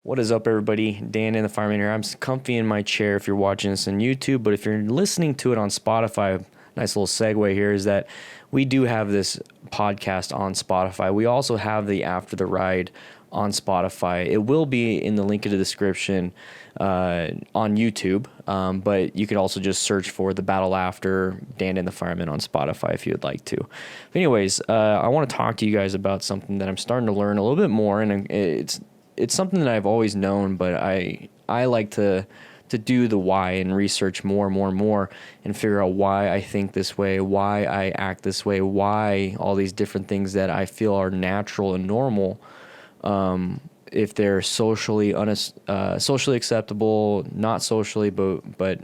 What is up, everybody? Dan and the Fireman here. I'm comfy in my chair if you're watching this on YouTube, but if you're listening to it on Spotify, nice little segue here is that we do have this podcast on Spotify. We also have the After the Ride on Spotify. It will be in the link in the description on YouTube, but you could also just search for The Battle After Dan and the Fireman on Spotify if you'd like to. But anyways, I want to talk to you guys about something that I'm starting to learn a little bit more, and it's something that I've always known, but I like to do the why and research more and more and more and figure out why I think this way, why I act this way, why all these different things that I feel are natural and normal, if they're socially acceptable, not socially, but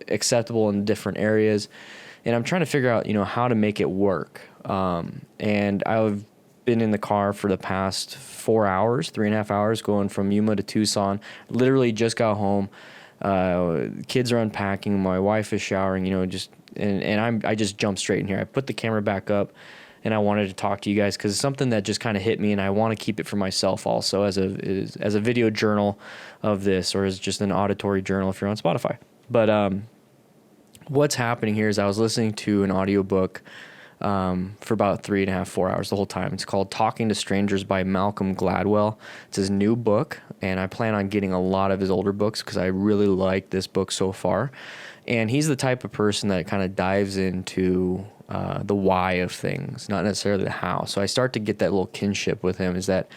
acceptable in different areas. And I'm trying to figure out how to make it work. And I've been in the car for the past 4 hours, 3.5 hours, going from Yuma to Tucson. Literally just got home. Kids are unpacking. My wife is showering. I just jumped straight in here. I put the camera back up, and I wanted to talk to you guys because it's something that just kind of hit me, and I want to keep it for myself also as a video journal of this, or as just an auditory journal if you're on Spotify. But what's happening here is I was listening to an audiobook for about 3.5, 4 hours the whole time. It's called Talking to Strangers by Malcolm Gladwell. It's his new book, and I plan on getting a lot of his older books because I really like this book so far. And he's the type of person that kind of dives into the why of things, not necessarily the how. So I start to get that little kinship with him, is that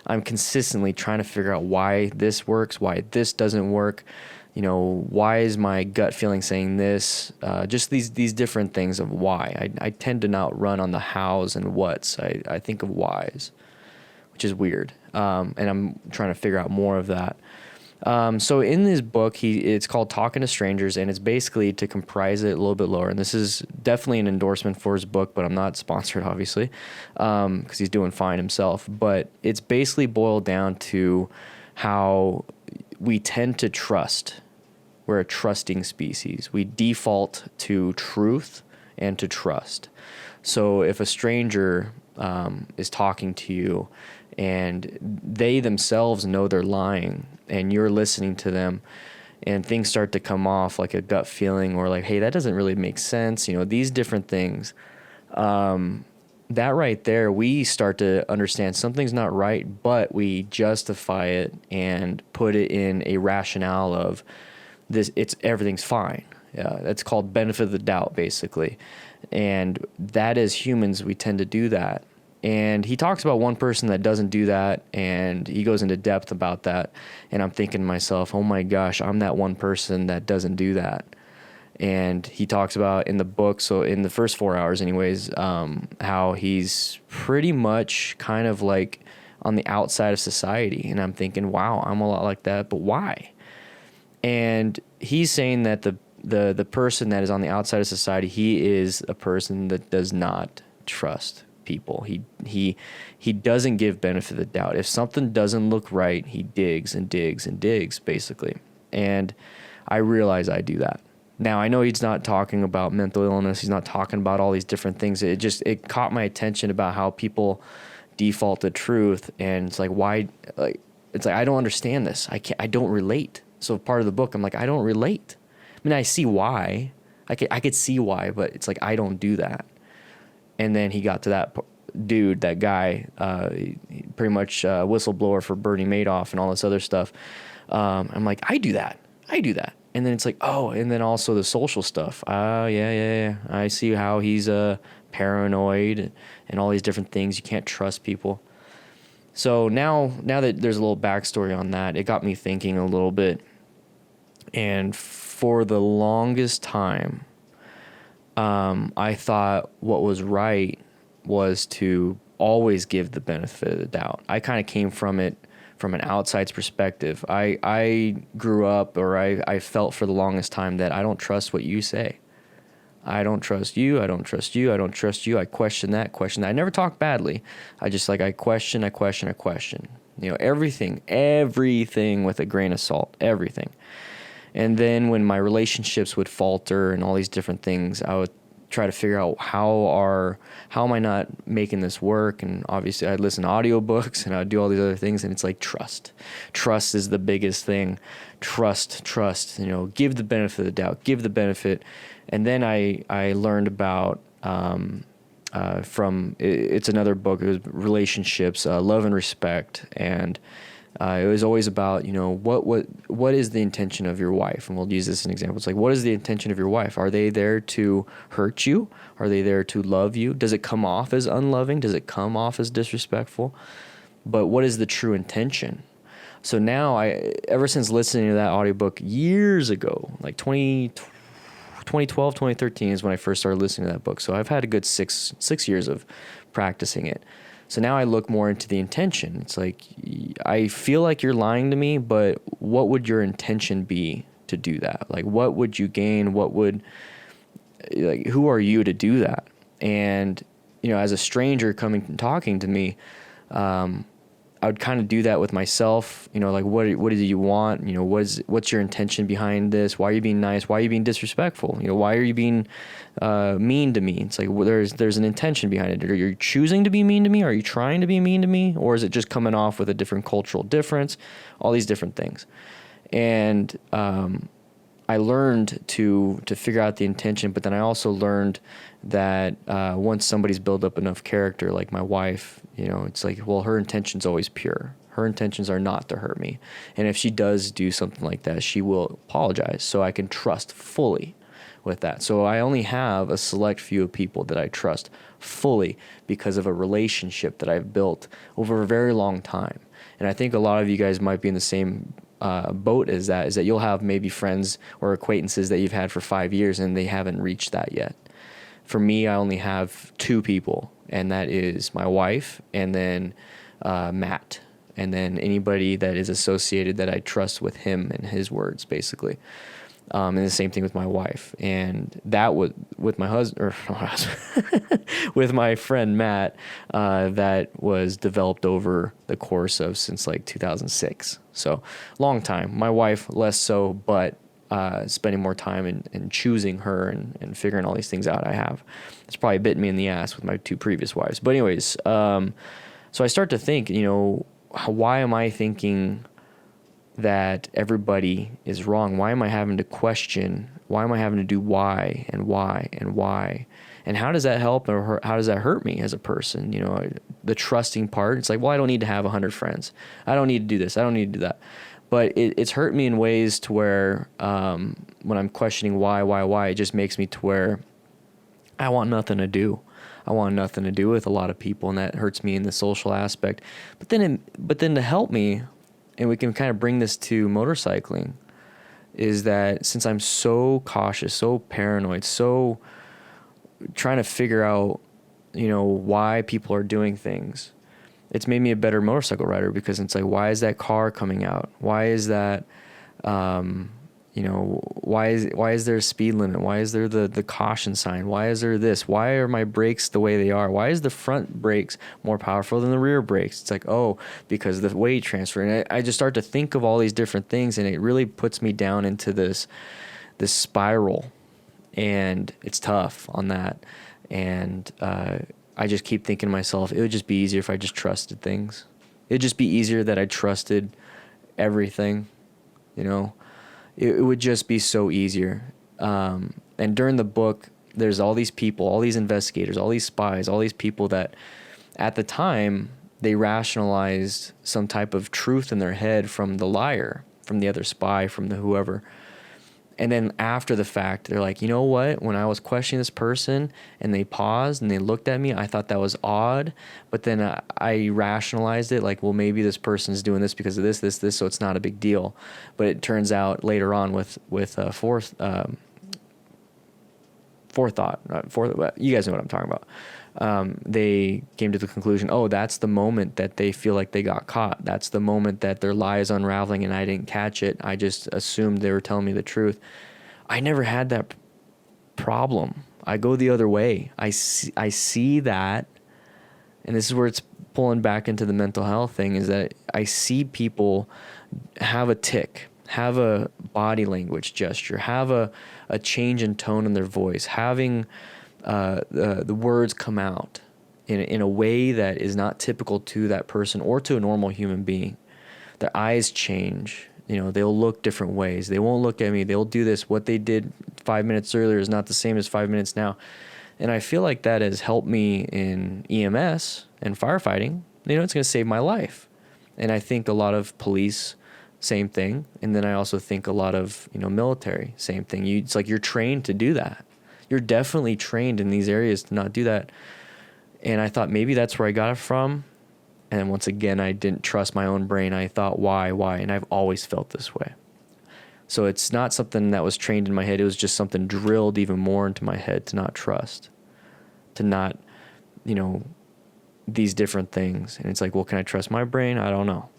I'm consistently trying to figure out why this works, why this doesn't work. Why is my gut feeling saying this? Just these different things of why. I tend to not run on the hows and whats. I think of whys, which is weird. And I'm trying to figure out more of that. So in this book, it's called Talking to Strangers, and it's basically, to comprise it a little bit lower. And this is definitely an endorsement for his book, but I'm not sponsored, obviously, because he's doing fine himself. But it's basically boiled down to how we tend to trust. We're a trusting species. We default to truth and to trust. So if a stranger is talking to you and they themselves know they're lying and you're listening to them and things start to come off like a gut feeling or like, hey, that doesn't really make sense, these different things, that right there, we start to understand something's not right, but we justify it and put it in a rationale of this, everything's fine. That's called benefit of the doubt, basically. And that, as humans, we tend to do that. And he talks about one person that doesn't do that, and he goes into depth about that. And I'm thinking to myself, oh my gosh, I'm that one person that doesn't do that. And he talks about in the book, so in the first 4 hours anyways, how he's pretty much kind of like on the outside of society. And I'm thinking, wow, I'm a lot like that, but why? And he's saying that the person that is on the outside of society, he is a person that does not trust people. He doesn't give benefit of the doubt. If something doesn't look right, he digs and digs and digs, basically. And I realize I do that. Now, I know he's not talking about mental illness. He's not talking about all these different things. It caught my attention about how people default to truth. And it's like, why? It's like, I don't understand this. I don't relate. So part of the book, I'm like, I don't relate. I mean, I see why. I could see why, but it's like, I don't do that. And then he got to that dude, that guy, pretty much whistleblower for Bernie Madoff and all this other stuff. I'm like, I do that. And then it's like, oh, and then also the social stuff. Yeah. I see how he's paranoid and all these different things. You can't trust people. So now that there's a little backstory on that, it got me thinking a little bit. And for the longest time, I thought what was right was to always give the benefit of the doubt. I kind of came from it from an outside's perspective. I grew up, or I felt for the longest time that I don't trust what you say. I don't trust you. I don't trust you. I don't trust you. I question that. I never talk badly. I just I question. Everything with a grain of salt, everything. And then when my relationships would falter and all these different things, I would try to figure out how am I not making this work. And obviously I'd listen to audiobooks and I'd do all these other things, and it's like trust is the biggest thing. Trust, give the benefit of the doubt, give the benefit. And then I learned about it's another book. It was relationships, love and respect, and it was always about, what is the intention of your wife? And we'll use this as an example. It's like, what is the intention of your wife? Are they there to hurt you? Are they there to love you? Does it come off as unloving? Does it come off as disrespectful? But what is the true intention? So now ever since listening to that audiobook years ago, like 2012, 2013 is when I first started listening to that book. So I've had a good six years of practicing it. So now I look more into the intention. It's like, I feel like you're lying to me, but what would your intention be to do that? Like, what would you gain? Who are you to do that? And, as a stranger coming and talking to me, I would kind of do that with myself, like, what do you want? What's your intention behind this? Why are you being nice? Why are you being disrespectful? Why are you being mean to me? It's like, there's an intention behind it. Are you choosing to be mean to me? Are you trying to be mean to me? Or is it just coming off with a different cultural difference? All these different things. And I learned to figure out the intention, but then I also learned that once somebody's built up enough character, like my wife, it's like, well, her intention's always pure. Her intentions are not to hurt me. And if she does do something like that, she will apologize. So I can trust fully with that. So I only have a select few of people that I trust fully because of a relationship that I've built over a very long time. And I think a lot of you guys might be in the same boat as that, is that you'll have maybe friends or acquaintances that you've had for 5 years and they haven't reached that yet. For me, I only have 2 people, and that is my wife and then Matt, and then anybody that is associated that I trust with him and his words, basically. And the same thing with my wife. And that was with my husband, with my friend Matt, that was developed over the course of since like 2006. So long time. My wife less so, but spending more time in choosing her and figuring all these things out I have. It's probably bitten me in the ass with my 2 previous wives. But anyways, so I start to think, why am I thinking that everybody is wrong? Why am I having to question? Why am I having to do why and why and why? And how does that help, or how does that hurt me as a person? The trusting part, it's like, well, I don't need to have 100 friends. I don't need to do this. I don't need to do that. But it's hurt me in ways to where when I'm questioning why, it just makes me to where I want nothing to do. I want nothing to do with a lot of people, and that hurts me in the social aspect. But then to help me, and we can kind of bring this to motorcycling, is that since I'm so cautious, so paranoid, so trying to figure out, why people are doing things, it's made me a better motorcycle rider, because it's like, why is that car coming out? Why is that, why is there a speed limit? Why is there the caution sign? Why is there this? Why are my brakes the way they are? Why is the front brakes more powerful than the rear brakes? It's like, because of the weight transfer. And I just start to think of all these different things, and it really puts me down into this spiral, and it's tough on that. And I just keep thinking to myself, it would just be easier if I just trusted things. It'd just be easier that I trusted everything, It would just be so easier. And during the book, there's all these people, all these investigators, all these spies, all these people that at the time they rationalized some type of truth in their head from the liar, from the other spy, from the whoever. And then after the fact, they're like, you know what? When I was questioning this person and they paused and they looked at me, I thought that was odd. But then I rationalized it like, well, maybe this person's doing this because of this, so it's not a big deal. But it turns out later on with forethought, you guys know what I'm talking about. They came to the conclusion, that's the moment that they feel like they got caught. That's the moment that their lie is unraveling and I didn't catch it. I just assumed they were telling me the truth. I never had that problem. I go the other way. I see that, and this is where it's pulling back into the mental health thing, is that I see people have a tick, have a body language gesture, have a change in tone in their voice, having the words come out in a way that is not typical to that person or to a normal human being. Their eyes change. They'll look different ways. They won't look at me. They'll do this. What they did 5 minutes earlier is not the same as 5 minutes now. And I feel like that has helped me in EMS and firefighting. It's going to save my life. And I think a lot of police, same thing. And then I also think a lot of, military, same thing. It's like you're trained to do that. You're definitely trained in these areas to not do that. And I thought maybe that's where I got it from. And once again, I didn't trust my own brain. I thought, why? And I've always felt this way. So it's not something that was trained in my head. It was just something drilled even more into my head to not trust, to not, these different things. And it's like, well, can I trust my brain? I don't know.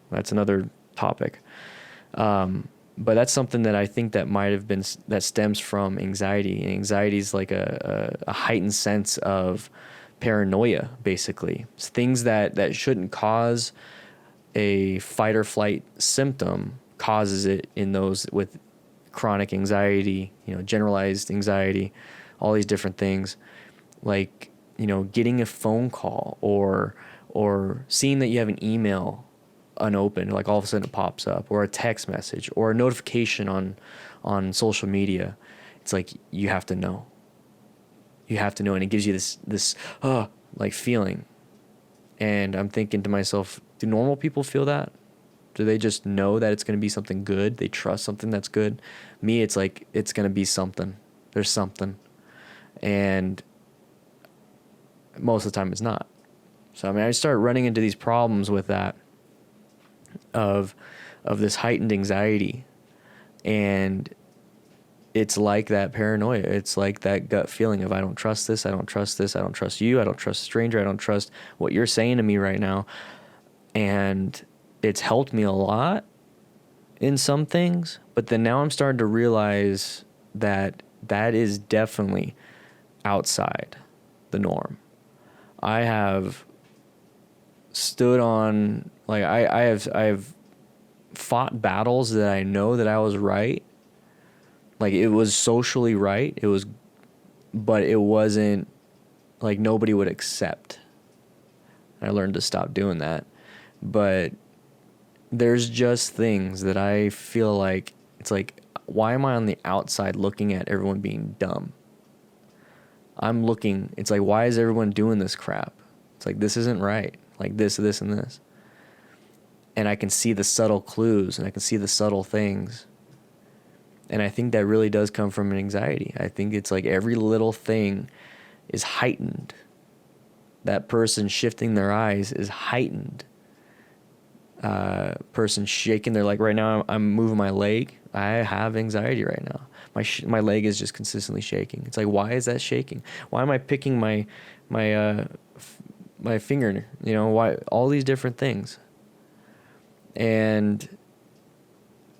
That's another topic. But that's something that I think that might have been, that stems from anxiety. And anxiety is like a heightened sense of paranoia, basically. It's things that shouldn't cause a fight or flight symptom causes it in those with chronic anxiety, generalized anxiety, all these different things. Like, getting a phone call or seeing that you have an email unopened, like all of a sudden it pops up, or a text message or a notification on social media. It's like, you have to know. You have to know, and it gives you this like feeling. And I'm thinking to myself, do normal people feel that? Do they just know that it's going to be something good? They trust something that's good? Me, it's like, it's going to be something. There's something. And most of the time it's not. So, I start running into these problems with that of this heightened anxiety. And it's like that paranoia. It's like that gut feeling of, I don't trust this. I don't trust this. I don't trust you. I don't trust a stranger. I don't trust what you're saying to me right now. And it's helped me a lot in some things, but then now I'm starting to realize that is definitely outside the norm. I have stood on, like, I have fought battles that I know that I was right. Like, it was socially right. But it wasn't, like, nobody would accept. I learned to stop doing that. But there's just things that I feel like, it's like, why am I on the outside looking at everyone being dumb? I'm looking, it's like, why is everyone doing this crap? It's like, this isn't right. Like this, and this. And I can see the subtle clues and I can see the subtle things. And I think that really does come from an anxiety. I think it's like every little thing is heightened. That person shifting their eyes is heightened. Person shaking their leg. Right now, I'm moving my leg. I have anxiety right now. My leg is just consistently shaking. It's like, why is that shaking? Why am I picking my finger? Why? All these different things. And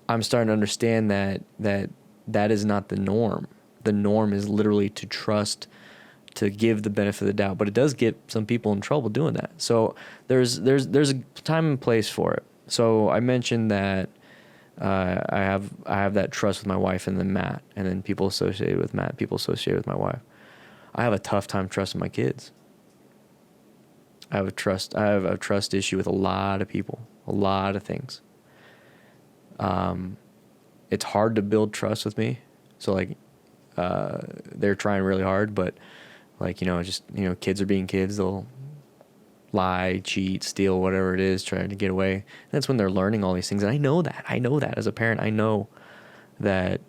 I'm starting to understand that is not the norm. The norm is literally to trust, to give the benefit of the doubt, but it does get some people in trouble doing that. So there's a time and place for it. So I mentioned that I have that trust with my wife, and then Matt, and then people associated with Matt, people associated with my wife. I have a tough time trusting my kids. I have a trust issue with a lot of people, a lot of things. It's hard to build trust with me. So like, they're trying really hard, but like, kids are being kids. They'll lie, cheat, steal, whatever it is, trying to get away. And that's when they're learning all these things. And I know that as a parent, I know that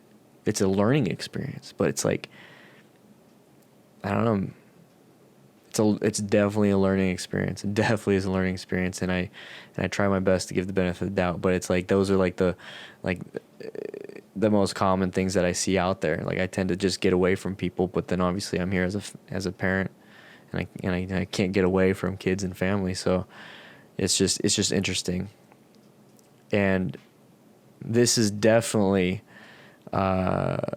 it's a learning experience, but it's like, I don't know. It's definitely a learning experience. It definitely is a learning experience. And I try my best to give the benefit of the doubt, but it's like, those are like the most common things that I see out there. Like, I tend to just get away from people, but then obviously I'm here as a parent, and I can't get away from kids and family. So it's just interesting. And this is definitely a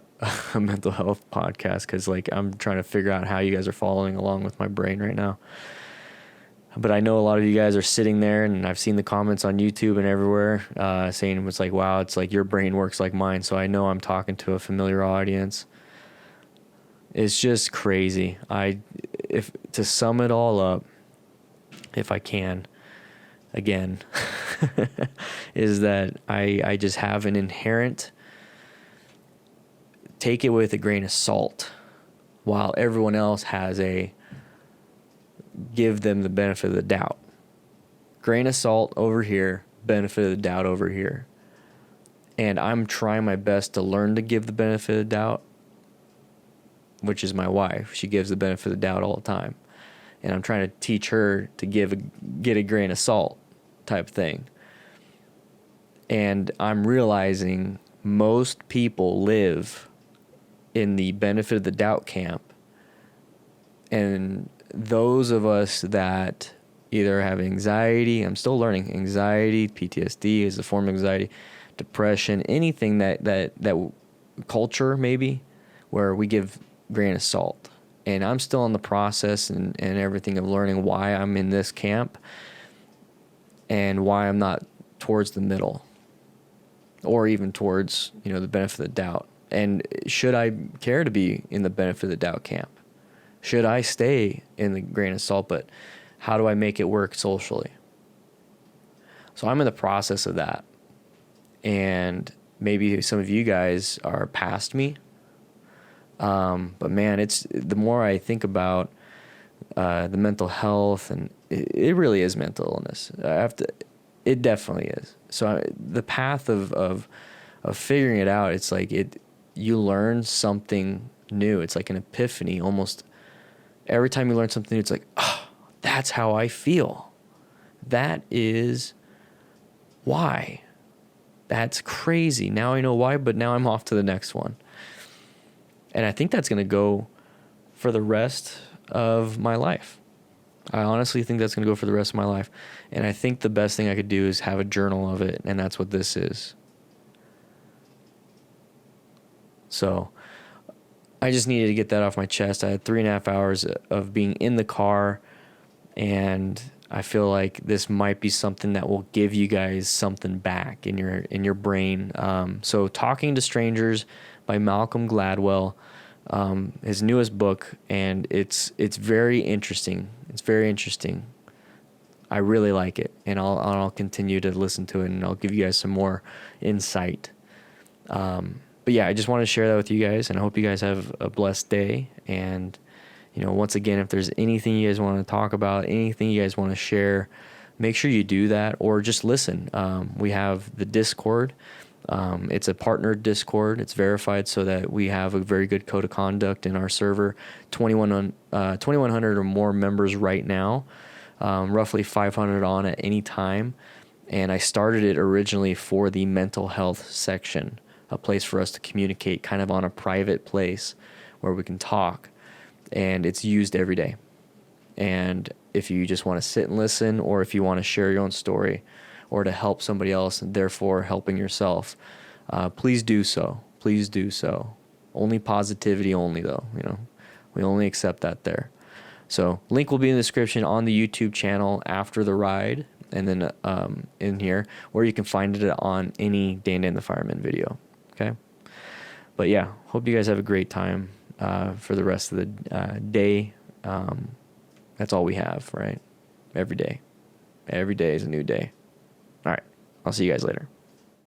mental health podcast, because like, I'm trying to figure out how you guys are following along with my brain right now. But I know a lot of you guys are sitting there, and I've seen the comments on YouTube and everywhere saying it's like, wow, it's like your brain works like mine. So I know I'm talking to a familiar audience. It's just crazy. If to sum it all up, if I can, again, is that I just have an inherent take it with a grain of salt, while everyone else has a give them the benefit of the doubt. Grain of salt over here, benefit of the doubt over here. And I'm trying my best to learn to give the benefit of the doubt, which is my wife. She gives the benefit of the doubt all the time. And I'm trying to teach her to get a grain of salt type thing. And I'm realizing most people live in the benefit of the doubt camp. And those of us that either have anxiety, I'm still learning, anxiety, PTSD is a form of anxiety, depression, anything that culture maybe, where we give grain of salt. And I'm still in the process and everything of learning why I'm in this camp and why I'm not towards the middle or even towards, the benefit of the doubt. And should I care to be in the benefit of the doubt camp? Should I stay in the grain of salt, but how do I make it work socially? So I'm in the process of that. And maybe some of you guys are past me. But man, it's the more I think about the mental health, and it really is mental illness. It definitely is. So the path of figuring it out, it's like you learn something new. It's like an epiphany. Almost every time you learn something new, it's like, oh, that's how I feel. That is why. That's crazy. Now I know why, but now I'm off to the next one. And I think that's going to go for the rest of my life. I honestly think that's going to go for the rest of my life. And I think the best thing I could do is have a journal of it, and that's what this is. So I just needed to get that off my chest. I had 3.5 hours of being in the car, and I feel like this might be something that will give you guys something back in your brain. So Talking to Strangers by Malcolm Gladwell, his newest book, and it's very interesting. It's very interesting. I really like it, and I'll continue to listen to it, and I'll give you guys some more insight. But yeah, I just wanted to share that with you guys, and I hope you guys have a blessed day. And once again, if there's anything you guys want to talk about, anything you guys want to share, make sure you do that, or just listen. We have the Discord. It's a partnered Discord. It's verified so that we have a very good code of conduct in our server. 2,100 or more members right now, roughly 500 on at any time. And I started it originally for the mental health section, a place for us to communicate kind of on a private place where we can talk. And it's used every day. And if you just want to sit and listen, or if you want to share your own story, or to help somebody else and therefore helping yourself, please do so. Please do so. Only positivity only, though. We only accept that there. So link will be in the description on the YouTube channel after the ride, and then in here, or you can find it on any Dan Dan the Fireman video. Okay? But yeah, hope you guys have a great time for the rest of the day. That's all we have, right? Every day. Every day is a new day. All right. I'll see you guys later.